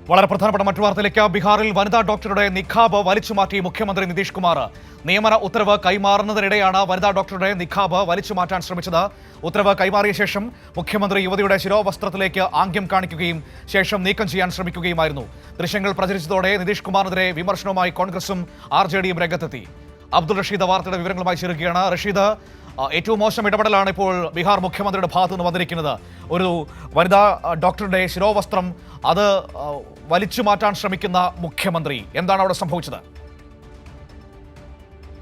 വളരെ പ്രധാനപ്പെട്ട മറ്റു വാർത്തയിലേക്ക്. ബീഹാറിൽ വനിതാ ഡോക്ടറുടെ നിഖാബ് വലിച്ചുമാറ്റി മുഖ്യമന്ത്രി നിതീഷ് കുമാർ. നിയമന ഉത്തരവ് കൈമാറുന്നതിനിടെയാണ് വനിതാ ഡോക്ടറുടെ നിഖാബ് വലിച്ചുമാറ്റാൻ ശ്രമിച്ചത്. ഉത്തരവ് കൈമാറിയ ശേഷം മുഖ്യമന്ത്രി യുവതിയുടെ ശിരോവസ്ത്രത്തിലേക്ക് ആംഗ്യം കാണിക്കുകയും ശേഷം നീക്കം ചെയ്യാൻ ശ്രമിക്കുകയുമായിരുന്നു. ദൃശ്യങ്ങൾ പ്രചരിച്ചതോടെ നിതീഷ് കുമാറിനെതിരെ വിമർശനവുമായി കോൺഗ്രസും RJDയും രംഗത്തെത്തി. അബ്ദുൾ റഷീദ് വാർത്തയുടെ വിവരങ്ങളുമായി ചേരുകയാണ്. റഷീദ്, ഏറ്റവും മോശം ഇടപെടലാണ് ഇപ്പോൾ ബീഹാർ മുഖ്യമന്ത്രിയുടെ ഭാഗത്തു നിന്ന് വന്നിരിക്കുന്നത്. ഒരു വനിതാ ഡോക്ടറുടെ ശിരോവസ്ത്രം അത് വലിച്ചു മാറ്റാൻ ശ്രമിക്കുന്ന മുഖ്യമന്ത്രി, എന്താണ് അവിടെ സംഭവിച്ചത്?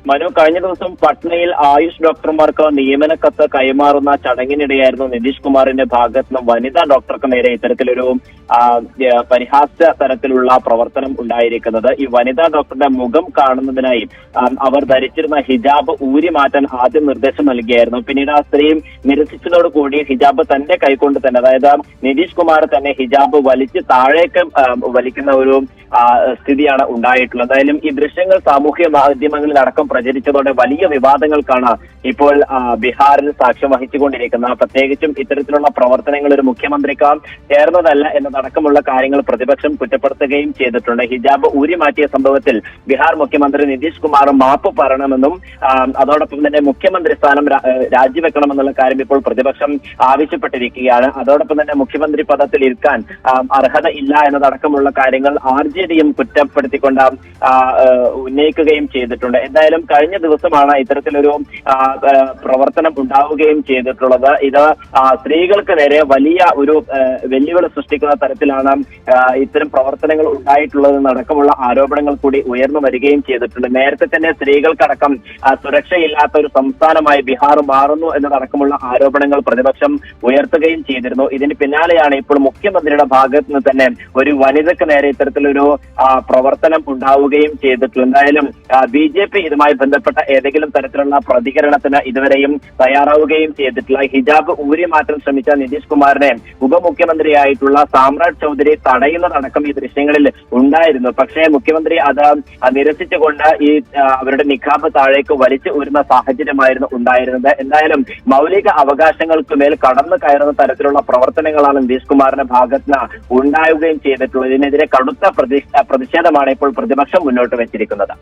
മനു, കഴിഞ്ഞ ദിവസം പട്നയിൽ ആയുഷ് ഡോക്ടർമാർക്ക് നിയമന കത്ത് കൈമാറുന്ന ചടങ്ങിനിടെയായിരുന്നു നിതീഷ് കുമാറിന്റെ ഭാഗത്ത് നിന്ന് വനിതാ ഡോക്ടർക്ക് നേരെ ഇത്തരത്തിലൊരു പരിഹാസ്യ തരത്തിലുള്ള പ്രവർത്തനം ഉണ്ടായിരിക്കുന്നത്. ഈ വനിതാ ഡോക്ടറുടെ മുഖം കാണുന്നതിനായി അവർ ധരിച്ചിരുന്ന ഹിജാബ് ഊരി മാറ്റാൻ ആദ്യം നിർദ്ദേശം നൽകിയായിരുന്നു. പിന്നീട് ആ സ്ത്രീ നിരസിച്ചതോടുകൂടി ഹിജാബ് തന്റെ കൈകൊണ്ട് തന്നെ, അതായത് നിതീഷ് കുമാർ തന്നെ ഹിജാബ് വലിച്ച് താഴേക്ക് വലിക്കുന്ന ഒരു സ്ഥിതിയാണ് ഉണ്ടായിട്ടുള്ളത്. എന്തായാലും ഈ ദൃശ്യങ്ങൾ സാമൂഹ്യ മാധ്യമങ്ങളിൽ അടക്കം പ്രചരിച്ചതോടെ വലിയ വിവാദങ്ങൾക്കാണ് ഇപ്പോൾ ബീഹാറിൽ സാക്ഷ്യം വഹിച്ചുകൊണ്ടിരിക്കുന്നത്. പ്രത്യേകിച്ചും ഇത്തരത്തിലുള്ള പ്രവർത്തനങ്ങൾ ഒരു മുഖ്യമന്ത്രിക്ക് ചേർന്നതല്ല എന്നതടക്കമുള്ള കാര്യങ്ങൾ പ്രതിപക്ഷം കുറ്റപ്പെടുത്തുകയും ചെയ്തിട്ടുണ്ട്. ഹിജാബ് ഊരി മാറ്റിയ സംഭവത്തിൽ ബീഹാർ മുഖ്യമന്ത്രി നിതീഷ് കുമാർ മാപ്പ് പറയണമെന്നും അതോടൊപ്പം തന്നെ മുഖ്യമന്ത്രി സ്ഥാനം രാജിവെക്കണമെന്നുള്ള കാര്യം ഇപ്പോൾ പ്രതിപക്ഷം ആവശ്യപ്പെട്ടിരിക്കുകയാണ്. അതോടൊപ്പം തന്നെ മുഖ്യമന്ത്രി പദത്തിൽ ഇരിക്കാൻ അർഹത ഇല്ല എന്നതടക്കമുള്ള കാര്യങ്ങൾ RJDയും കുറ്റപ്പെടുത്തിക്കൊണ്ട് ഉന്നയിക്കുകയും ചെയ്തിട്ടുണ്ട്. എന്തായാലും കഴിഞ്ഞ ദിവസമാണ് ഇത്തരത്തിലൊരു പ്രവർത്തനം ഉണ്ടാവുകയും ചെയ്തിട്ടുള്ളത്. ഇത് സ്ത്രീകൾക്ക് നേരെ വലിയ ഒരു വെല്ലുവിളി സൃഷ്ടിക്കുന്ന തരത്തിലാണ് ഇത്തരം പ്രവർത്തനങ്ങൾ ഉണ്ടായിട്ടുള്ളതെന്നടക്കമുള്ള ആരോപണങ്ങൾ കൂടി ഉയർന്നു വരികയും ചെയ്തിട്ടുണ്ട്. നേരത്തെ തന്നെ സ്ത്രീകൾക്കടക്കം സുരക്ഷയില്ലാത്ത ഒരു സംസ്ഥാനമായി ബീഹാർ മാറുന്നു എന്നതടക്കമുള്ള ആരോപണങ്ങൾ പ്രതിപക്ഷം ഉയർത്തുകയും ചെയ്തിരുന്നു. ഇതിന് പിന്നാലെയാണ് ഇപ്പോൾ മുഖ്യമന്ത്രിയുടെ ഭാഗത്ത് നിന്ന് തന്നെ ഒരു വനിതയ്ക്ക് നേരെ ഇത്തരത്തിലൊരു പ്രവർത്തനം ഉണ്ടാവുകയും ചെയ്തിട്ടുള്ളത്. എന്തായാലും BJP ഇതുമായി ബന്ധപ്പെട്ട ഏതെങ്കിലും തരത്തിലുള്ള പ്രതികരണത്തിന് ഇതുവരെയും തയ്യാറാവുകയും ചെയ്തിട്ടില്ല. ഹിജാബ് ഊരി മാറ്റാൻ ശ്രമിച്ച നിതീഷ് കുമാറിനെ ഉപമുഖ്യമന്ത്രിയായിട്ടുള്ള സാമ്രാട് ചൗധരി തടയുന്നതടക്കം ഈ ദൃശ്യങ്ങളിൽ ഉണ്ടായിരുന്നു. പക്ഷേ മുഖ്യമന്ത്രി അത് നിരസിച്ചുകൊണ്ട് ഈ അവരുടെ നിഖാബ് താഴേക്ക് വലിച്ചു ഊരുന്ന സാഹചര്യമായിരുന്നു ഉണ്ടായിരുന്നത്. എന്തായാലും മൗലിക അവകാശങ്ങൾക്ക് മേൽ കടന്നു കയറുന്ന തരത്തിലുള്ള പ്രവർത്തനങ്ങളാണ് നിതീഷ് കുമാറിന്റെ ഭാഗത്ത് ഉണ്ടാവുകയും ചെയ്തിട്ടുള്ളത്. ഇതിനെതിരെ കടുത്ത പ്രതിഷേധമാണ് ഇപ്പോൾ പ്രതിപക്ഷം മുന്നോട്ട് വെച്ചിരിക്കുന്നത്.